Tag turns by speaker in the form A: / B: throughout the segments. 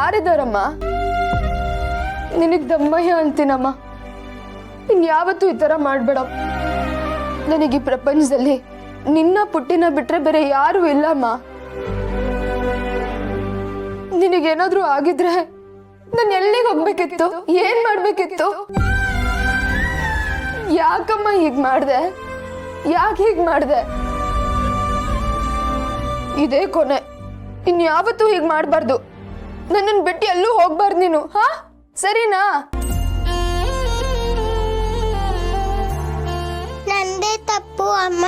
A: ಯಾರಿದಾರಮ್ಮ? ನಿನಗ್ ದಮ್ಮಯ್ಯ ಅಂತೀನಮ್ಮ. ಇನ್ಯಾವತ್ತೂ ಈ ತರ ಮಾಡ್ಬೇಡ. ನನಗೆ ಈ ಪ್ರಪಂಚದಲ್ಲಿ ನಿನ್ನ ಪುಟ್ಟಿನ ಬಿಟ್ರೆ ಬೇರೆ ಯಾರು ಇಲ್ಲಮ್ಮ. ನಿನಗೇನಾದ್ರೂ ಆಗಿದ್ರೆ ನಾನು ಎಲ್ಲಿಗೆ ಹೋಗ್ಬೇಕಿತ್ತು? ಏನ್ ಮಾಡ್ಬೇಕಿತ್ತು? ಯಾಕಮ್ಮ ಹೀಗ್ ಮಾಡ್ದೆ? ಯಾಕೆ ಹೀಗ್ ಮಾಡ್ದೆ? ಇದೇ ಕೊನೆ. ಇನ್ಯಾವತ್ತೂ ಹೀಗ್ ಮಾಡ್ಬಾರ್ದು. ನನ್ನನ್ನು ಬಿಟ್ಟು ಎಲ್ಲೂ ಹೋಗ್ಬಾರ್ದು ನೀನು. ಹಾ, ಸರಿನಾ?
B: ನಂದೇ ತಪ್ಪು ಅಮ್ಮ.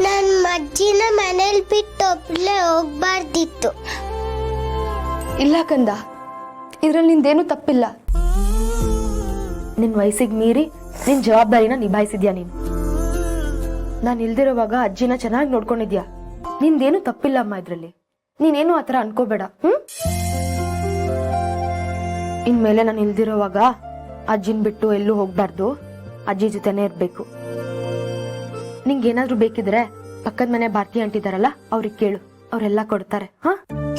B: ನನ್ ಅಜ್ಜಿನ ಮನೇಲಿ ಬಿಟ್ಟು ಒಬ್ಳೆ ಹೋಗ್ಬಾರ್ದಿತ್ತು.
A: ಇಲ್ಲ ಕಂದ, ಇದ್ರಲ್ಲಿ ನಿಂದೇನು ತಪ್ಪಿಲ್ಲ. ನಿನ್ ವಯಸ್ಸಿಗೆ ಮೀರಿ ನಿನ್ ಜವಾಬ್ದಾರಿನ ನಿಭಾಯಿಸಿದ್ಯಾ ನೀನು. ನಾನು ಇಲ್ದಿರೋವಾಗ ಅಜ್ಜಿನ ಚೆನ್ನಾಗಿ ನೋಡ್ಕೊಂಡಿದ್ಯಾ. ನಿಂದೇನು ತಪ್ಪಿಲ್ಲಮ್ಮ ಇದ್ರಲ್ಲಿ. ನೀನೇನು ಆತರ ಅನ್ಕೋಬೇಡ. ಇನ್ಮೇಲೆ ನಾನು ಇಲ್ದಿರೋವಾಗ ಅಜ್ಜಿನ ಬಿಟ್ಟು ಎಲ್ಲೂ ಹೋಗ್ಬಾರ್ದು. ಅಜ್ಜಿ ಜೊತೆನೆ ಇರ್ಬೇಕು. ನಿಂಗೇನಾದ್ರೂ ಬೇಕಿದ್ರೆ ಪಕ್ಕದ ಮನೆ ಭಾರತಿ ಅಂಟಿದಾರಲ್ಲ, ಅವ್ರಿಗೆ ಕೇಳು, ಅವರೆಲ್ಲ ಕೊಡ್ತಾರೆ. ಹಾ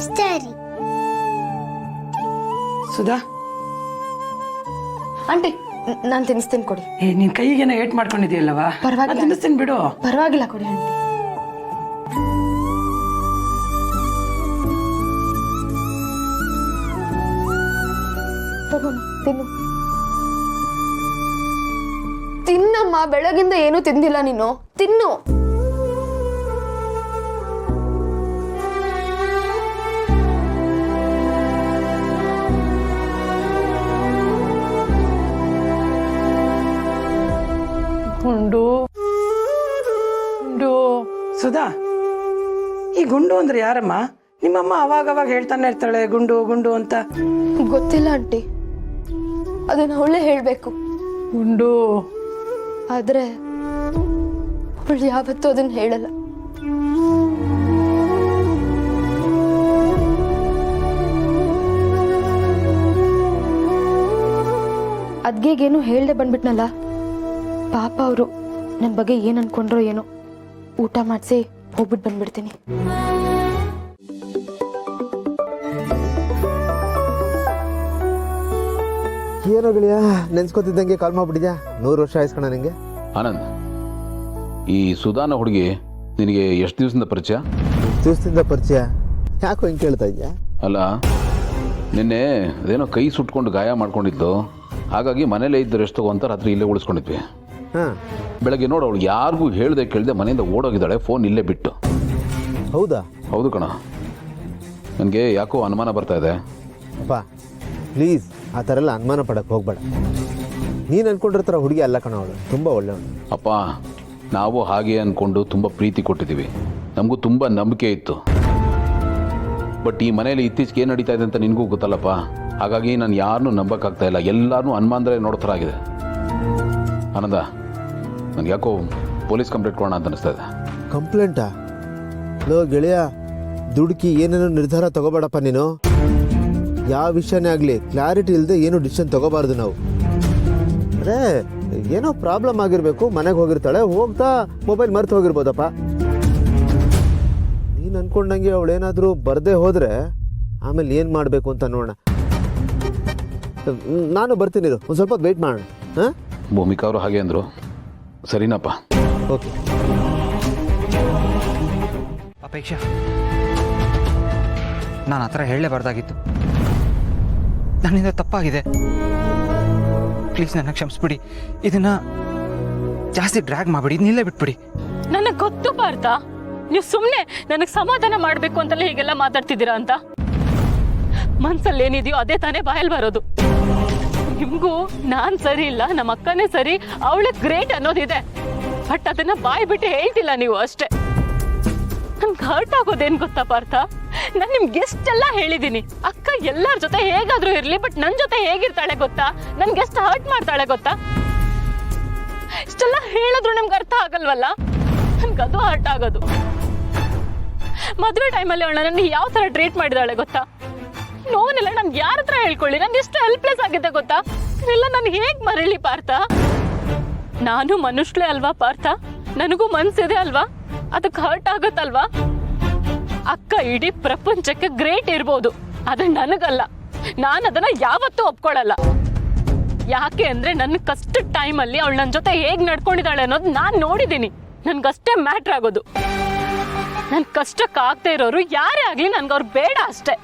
B: ಸರಿ.
C: ಸುಧಾ,
A: ಆಂಟಿ ನಾನ್ ತಿನ್ನಿಸ್ತೀನಿ, ಕೊಡಿ.
C: ನಿನ್ ಕೈಗೇನ ಏಟ್ ಮಾಡ್ಕೊಂಡಿದ್ಯಲ್ಲವಾ?
A: ಪರವಾಗಿಲ್ಲ,
C: ತಿನ್ನಿಸ್ತೀನಿ ಬಿಡು.
A: ಪರವಾಗಿಲ್ಲ, ಕೊಡಿ ಆಂಟಿ. ತಗೋಮ್ಮ, ತಿನ್ನು. ತಿನ್ನಮ್ಮ, ಬೆಳಗಿಂದ ಏನು ತಿಂದಿಲ್ಲ ನೀನು. ತಿನ್ನು.
C: ಗುಂಡು ಗುಂಡು. ಸುಧಾ, ಈ ಗುಂಡು ಅಂದ್ರೆ ಯಾರಮ್ಮ? ನಿಮ್ಮಮ್ಮ ಅವಾಗ ಹೇಳ್ತಾನೆ ಇರ್ತಾಳೆ ಗುಂಡು ಗುಂಡು ಅಂತ.
A: ಗೊತ್ತಿಲ್ಲ ಆಂಟಿ, ಅದನ್ನ ಅವಳೇ ಹೇಳ್ಬೇಕು.
C: ಗುಂಡು
A: ಆದ್ರೆ ಅವಳು ಯಾವತ್ತೂ ಅದನ್ನ ಹೇಳಲ್ಲ. ಅದ್ಗೇಗೇನು ಹೇಳ್ದೆ ಬಂದ್ಬಿಟ್ನಲ್ಲ. ಪಾಪ ಅವರು ನನ್ನ ಬಗ್ಗೆ ಏನ್ ಅನ್ಕೊಂಡ್ರೋ ಏನೋ. ಊಟ ಮಾಡಿಸಿ ಹೋಗ್ಬಿಟ್ಟು ಬಂದ್ಬಿಡ್ತೀನಿ.
D: ಏನೋ ಗೆಳೆಯ, ನೆನ್ಸ್ಕೊತಿದ್ದಂಗೆ ಕಾಲ್ ಮಾಡ್ಬಿಟ್ಟಿದ್ಯಾ. 100 ವರ್ಷ ಆಯ್ಸ್ಕಣ ನಿಂಗೆ.
E: ಆನಂದ್, ಈ ಸುಧಾನ ಹುಡುಗಿ ನಿನಗೆ ಎಷ್ಟು ದಿವಸದಿಂದ ಪರಿಚಯ?
D: ದಿವಸದಿಂದ ಪರಿಚಯ? ಯಾಕೋ ಹಿಂಗೆ ಕೇಳ್ತಾ ಇದ್ಯಾ?
E: ಅಲ್ಲ, ನಿನ್ನೆ ಅದೇನೋ ಕೈ ಸುಟ್ಕೊಂಡು ಗಾಯ ಮಾಡ್ಕೊಂಡಿದ್ದು, ಹಾಗಾಗಿ ಮನೇಲೇ ಇದ್ದು ರೆಸ್ಟ್ ತಗೋ ಅಂತ ರಾತ್ರಿ ಇಲ್ಲೇ ಉಳಿಸ್ಕೊಂಡಿದ್ವಿ.
D: ಹಾಂ,
E: ಬೆಳಗ್ಗೆ ನೋಡು, ಅವಳು ಯಾರಿಗೂ ಹೇಳ್ದೆ ಕೇಳ್ದೆ ಮನೆಯಿಂದ ಓಡೋಗಿದ್ದಾಳೆ, ಫೋನ್ ಇಲ್ಲೇ ಬಿಟ್ಟು.
D: ಹೌದಾ?
E: ಹೌದು ಕಣ. ನನಗೆ ಯಾಕೋ ಅನುಮಾನ ಬರ್ತಾ ಇದೆ.
D: ಅಪ್ಪ ಪ್ಲೀಸ್, ಆ ಥರ ಎಲ್ಲ ಅನುಮಾನ ಪಡಕ್ಕೆ ಹೋಗ್ಬೇಡ. ನೀನು ಅನ್ಕೊಂಡಿರ್ತಾರ ಹುಡುಗಿ ಅಲ್ಲ ಕಣ, ಅವಳು ತುಂಬ ಒಳ್ಳೆಯವಳು.
E: ಅಪ್ಪ, ನಾವು ಹಾಗೆ ಅಂದ್ಕೊಂಡು ತುಂಬ ಪ್ರೀತಿ ಕೊಟ್ಟಿದ್ದೀವಿ. ನಮಗೂ ತುಂಬ ನಂಬಿಕೆ ಇತ್ತು. ಬಟ್ ಈ ಮನೇಲಿ ಇತ್ತೀಚೆಗೆ ಏನು ನಡೀತಾ ಇದೆ ಅಂತ ನಿನಗೂ ಗೊತ್ತಲ್ಲಪ್ಪ. ಹಾಗಾಗಿ ನಾನು ಯಾರನ್ನೂ ನಂಬಕ್ಕಾಗ್ತಾ ಇಲ್ಲ. ಎಲ್ಲರೂ ಅನುಮಾನದ್ರೆ ನೋಡ್ತಾರಾಗಿದೆ. ಆನಂದ, ನನಗೆ ಯಾಕೋ ಪೊಲೀಸ್ ಕಂಪ್ಲೇಂಟ್ ಕೊಡೋಣ ಅಂತ ಅನಿಸ್ತಾ ಇದೆ.
D: ಕಂಪ್ಲೇಂಟಾ? ಲೋ ಗೆಳೆಯ, ದುಡುಕಿ ಏನೇನೋ ನಿರ್ಧಾರ ತಗೋಬೇಡಪ್ಪ ನೀನು. ಯಾವ ವಿಷಯನೇ ಆಗಲಿ ಕ್ಲಾರಿಟಿ ಇಲ್ಲದೆ ಏನು ಡಿಸಿಷನ್ ತಗೋಬಾರ್ದು ನಾವು. ಅದೇ ಏನೋ ಪ್ರಾಬ್ಲಮ್ ಆಗಿರಬೇಕು, ಮನೆಗೆ ಹೋಗಿರ್ತಾಳೆ, ಹೋಗ್ತಾ ಮೊಬೈಲ್ ಮರ್ತು ಹೋಗಿರ್ಬೋದಪ್ಪ. ನೀನು ಅನ್ಕೊಂಡಂಗೆ ಅವಳೇನಾದರೂ ಬರದೇ ಹೋದರೆ ಆಮೇಲೆ ಏನು ಮಾಡಬೇಕು ಅಂತ ನೋಡೋಣ. ನಾನು ಬರ್ತೀನಿ, ಒಂದು ಸ್ವಲ್ಪ ವೆಯ್ಟ್ ಮಾಡೋಣ. ಹಾಂ,
E: ಭೂಮಿಕಾ ಅವರು ಹಾಗೆ ಅಂದರು. ಸರಿನಪ್ಪ,
D: ಓಕೆ.
F: ಅಪೇಕ್ಷಾ, ನಾನು ಆ ಥರ ಹೇಳಲೇಬಾರ್ದಾಗಿತ್ತು. ನನ್ನಿಂದ ತಪ್ಪಾಗಿದೆ. ಪ್ಲೀಸ್ ನನ್ನ ಕ್ಷಮಿಸ್ಬಿಡಿ. ಇದನ್ನ ಜಾಸ್ತಿ ಡ್ರ್ಯಾಗ್ ಮಾಡಬೇಡಿ, ನಿಲ್ಲೇ ಬಿಟ್ಬಿಡಿ.
G: ನನಗೆ ಗೊತ್ತು ಪಾರ್ಥ, ನೀವು ಸುಮ್ಮನೆ ನನಗೆ ಸಮಾಧಾನ ಮಾಡಬೇಕು ಅಂತಲೇ ಹೀಗೆಲ್ಲ ಮಾತಾಡ್ತಿದ್ದೀರಾ ಅಂತ. ಮನ್ಸಲ್ಲಿ ಏನಿದೆಯೋ ಅದೇ ತಾನೇ ಬಾಯಲ್ಲಿ ಬರೋದು. ನಿಮಗೂ ನಾನು ಸರಿ ಇಲ್ಲ, ನಮ್ಮ ಅಕ್ಕನೇ ಸರಿ, ಅವಳೇ ಗ್ರೇಟ್ ಅನ್ನೋದಿದೆ. ಬಟ್ ಅದನ್ನ ಬಾಯಿ ಬಿಟ್ಟು ಹೇಳ್ತಿಲ್ಲ ನೀವು ಅಷ್ಟೇ. ನನ್ಗೆ ಹರ್ಟ್ ಆಗೋದೇನು ಗೊತ್ತಾ ಪಾರ್ಥ? ನಾನು ನಿಮ್ಗೆ ಎಷ್ಟೆಲ್ಲ ಹೇಳಿದ್ದೀನಿ, ಅಕ್ಕ ಎಲ್ಲರ ಜೊತೆ ಹೇಗಾದ್ರೂ ಇರ್ಲಿ, ಬಟ್ ನನ್ನ ಜೊತೆ ಹೇಗಿರ್ತಾಳೆ ಗೊತ್ತಾ? ನನ್ಗೆ ಎಷ್ಟು ಹರ್ಟ್ ಮಾಡ್ತಾಳೆ ಗೊತ್ತಾ? ಇಷ್ಟೆಲ್ಲ ಹೇಳಿದ್ರು ನಿಮ್ಗೆ ಅರ್ಥ ಆಗಲ್ವಲ್ಲ. ನನ್ಗದು ಹರ್ಟ್ ಆಗೋದು. ಮದುವೆ ಟೈಮಲ್ಲಿ ಅವಳ ನನ್ನ ಯಾವ ತರ ಟ್ರೀಟ್ ಮಾಡಿದಾಳೆ ಗೊತ್ತಾ? ನೋವನ್ನೆಲ್ಲ ನಾನು ಯಾರ ಹತ್ರ ಹೇಳ್ಕೊಳ್ಳಿ? ನಾನು ಎಷ್ಟು ಹೆಲ್ಪ್ಲೆಸ್ ಆಗಿದ್ದೆ ಗೊತ್ತಾ? ಇದೆಲ್ಲ ನಾನು ಹೇಗ್ ಮರಳಿ ಪಾರ್ಥ? ನಾನು ಮನುಷ್ಯಳೇ ಅಲ್ವಾ ಪಾರ್ಥ? ನನಗೂ ಮನ್ಸಿದೆ ಅಲ್ವಾ? ಅದಕ್ಕೆ ಹರ್ಟ್ ಆಗತ್ತಲ್ವಾ? ಅಕ್ಕ ಇಡೀ ಪ್ರಪಂಚಕ್ಕೆ ಗ್ರೇಟ್ ಇರ್ಬೋದು, ಆದ್ರೆ ನನಗಲ್ಲ, ನಾನು ಅದನ್ನ ಯಾವತ್ತೂ ಒಪ್ಕೊಳ್ಳಲ್ಲ. ಯಾಕೆ ಅಂದ್ರೆ ನನ್ನ ಕಷ್ಟ ಟೈಮಲ್ಲಿ ಅವಳು ನನ್ನ ಜೊತೆ ಹೇಗ್ ನಡ್ಕೊಂಡಿದ್ದಾಳೆ ಅನ್ನೋದು ನಾನು ನೋಡಿದ್ದೀನಿ. ನನ್ಗಷ್ಟೇ ಮ್ಯಾಟ್ರ್ ಆಗೋದು. ನನ್ ಕಷ್ಟಕ್ಕಾಗ್ತಾ ಇರೋರು ಯಾರೇ ಆಗ್ಲಿ ನನ್ಗೆ ಅವ್ರು ಬೇಡ ಅಷ್ಟೇ.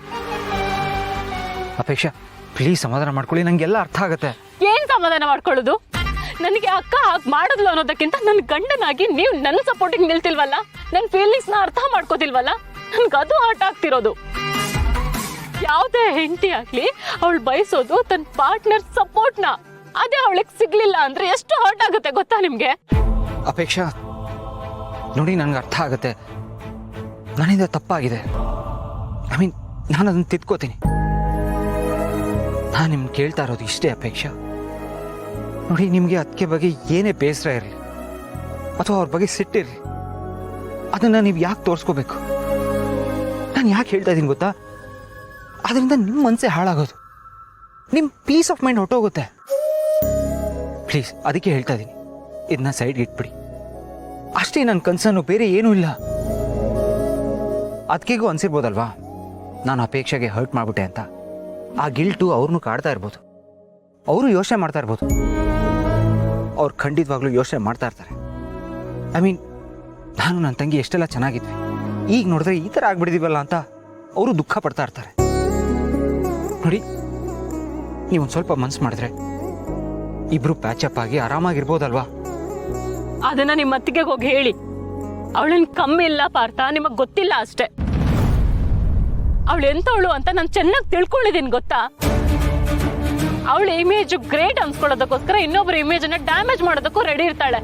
F: ಅಪೇಕ್ಷಾ ಪ್ಲೀಸ್ ಸಮಾಧಾನ ಮಾಡ್ಕೊಳ್ಳಿ, ನಂಗೆಲ್ಲ ಅರ್ಥ ಆಗುತ್ತೆ.
G: ಏನ್ ಸಮಾಧಾನ ಮಾಡ್ಕೊಳ್ಳೋದು? ನನಗೆ ಅಕ್ಕ ಹಾಗೆ ಮಾಡಿದ್ಲು ಅನ್ನೋದಕ್ಕಿಂತ ನನ್ನ ಗಂಡನಾಗಿ ನೀವು ನನ್ನ ಸಪೋರ್ಟಿಗೆ ನಿಲ್ತಿಲ್ವಲ್ಲ, ನನ್ನ ಫೀಲಿಂಗ್ಸ್ನ ಅರ್ಥ ಮಾಡ್ಕೋತಿಲ್ವಲ್ಲ, ನನ್ಗದು ಹರ್ಟ್ ಆಗ್ತಿರೋದು. ಯಾವುದೇ ಹೆಂಡತಿ ಆಗ್ಲಿ ಅವಳು ಬಯಸೋದು ತನ್ನ ಪಾರ್ಟ್ನರ್ ಸಪೋರ್ಟ್ನ. ಅದೇ ಅವಳಿಗೆ ಸಿಗ್ಲಿಲ್ಲ ಅಂದ್ರೆ ಎಷ್ಟು ಹರ್ಟ್ ಆಗುತ್ತೆ ಗೊತ್ತಾ ನಿಮ್ಗೆ?
F: ಅಪೇಕ್ಷಾ ನೋಡಿ, ನನ್ಗೆ ಅರ್ಥ ಆಗುತ್ತೆ, ನನ್ನಿಂದ ತಪ್ಪಾಗಿದೆ. ಐ ಮೀನ್ ನಾನು ಅದನ್ನು ತಿದ್ಕೋತೀನಿ. ನಾನು ನಿಮ್ಗೆ ಕೇಳ್ತಾ ಇರೋದು ಇಷ್ಟೇ ಅಪೇಕ್ಷಾ. ನೋಡಿ, ನಿಮಗೆ ಅದಕ್ಕೆ ಬಗ್ಗೆ ಏನೇ ಬೇಸರ ಇರಲಿ ಅಥವಾ ಅವ್ರ ಬಗ್ಗೆ ಸಿಟ್ಟಿರಲಿ, ಅದನ್ನು ನೀವು ಯಾಕೆ ತೋರಿಸ್ಕೋಬೇಕು? ನಾನು ಯಾಕೆ ಹೇಳ್ತಾ ಇದ್ದೀನಿ ಗೊತ್ತಾ? ಅದರಿಂದ ನಿಮ್ಮ ಮನಸ್ಸೇ ಹಾಳಾಗೋದು, ನಿಮ್ಮ ಪೀಸ್ ಆಫ್ ಮೈಂಡ್ ಹೊಟ್ಟೋಗುತ್ತೆ. ಪ್ಲೀಸ್ ಅದಕ್ಕೆ ಹೇಳ್ತಾ ಇದ್ದೀನಿ, ಇದನ್ನ ಸೈಡ್ಗೆ ಇಟ್ಬಿಡಿ ಅಷ್ಟೇ. ನನ್ನ ಕನ್ಸನ್ನು ಬೇರೆ ಏನೂ ಇಲ್ಲ. ಅದಕ್ಕಿಗೂ ಅನ್ಸಿರ್ಬೋದಲ್ವಾ ನಾನು ಅಪೇಕ್ಷೆಗೆ ಹರ್ಟ್ ಮಾಡಿಬಿಟ್ಟೆ ಅಂತ. ಆ ಗಿಲ್ಟು ಅವ್ರನ್ನೂ ಕಾಡ್ತಾ ಇರ್ಬೋದು, ಅವರು ಯೋಚನೆ ಮಾಡ್ತಾ ಇರ್ಬೋದು. ಅವ್ರು ಖಂಡಿತವಾಗ್ಲೂ ಯೋಚನೆ ಮಾಡ್ತಾ ಇರ್ತಾರೆ. ಐ ಮೀನ್ ನಾನು ನನ್ನ ತಂಗಿ ಎಷ್ಟೆಲ್ಲ ಚೆನ್ನಾಗಿದ್ವಿ, ಈಗ ನೋಡಿದ್ರೆ ಈ ಥರ ಆಗ್ಬಿಟ್ಟಿದೀವಲ್ಲ ಅಂತ ಅವರು ದುಃಖ ಪಡ್ತಾ ಇರ್ತಾರೆ. ನೋಡಿ, ನೀವೊಂದು ಸ್ವಲ್ಪ ಮನ್ಸು ಮಾಡಿದ್ರೆ ಇಬ್ರು ಪ್ಯಾಚಪ್ ಆಗಿ ಆರಾಮಾಗಿರ್ಬೋದಲ್ವಾ?
G: ಅದನ್ನ ನಿಮ್ಮ ಅತ್ತಿಗೆ ಹೋಗಿ ಹೇಳಿ. ಅವಳನ್ ಕಮ್ಮಿ ಇಲ್ಲ ಪಾರ್ಥ, ನಿಮಗ್ ಗೊತ್ತಿಲ್ಲ ಅಷ್ಟೇ. ಅವಳು ಎಂತವಳು ಅಂತ ನಾನು ಚೆನ್ನಾಗಿ ತಿಳ್ಕೊಂಡಿದ್ದೀನಿ ಗೊತ್ತಾ? ಅವಳ ಇಮೇಜ್ ಗ್ರೇಟ್ ಅನ್ಸ್ಕೊಳ್ಳೋದಕ್ಕೋಸ್ಕರ ಇನ್ನೊಬ್ಬರ ಇಮೇಜ್ ಅನ್ನ ಡ್ಯಾಮೇಜ್ ಮಾಡೋದಕ್ಕೂ ರೆಡಿ ಇರ್ತಾಳೆ.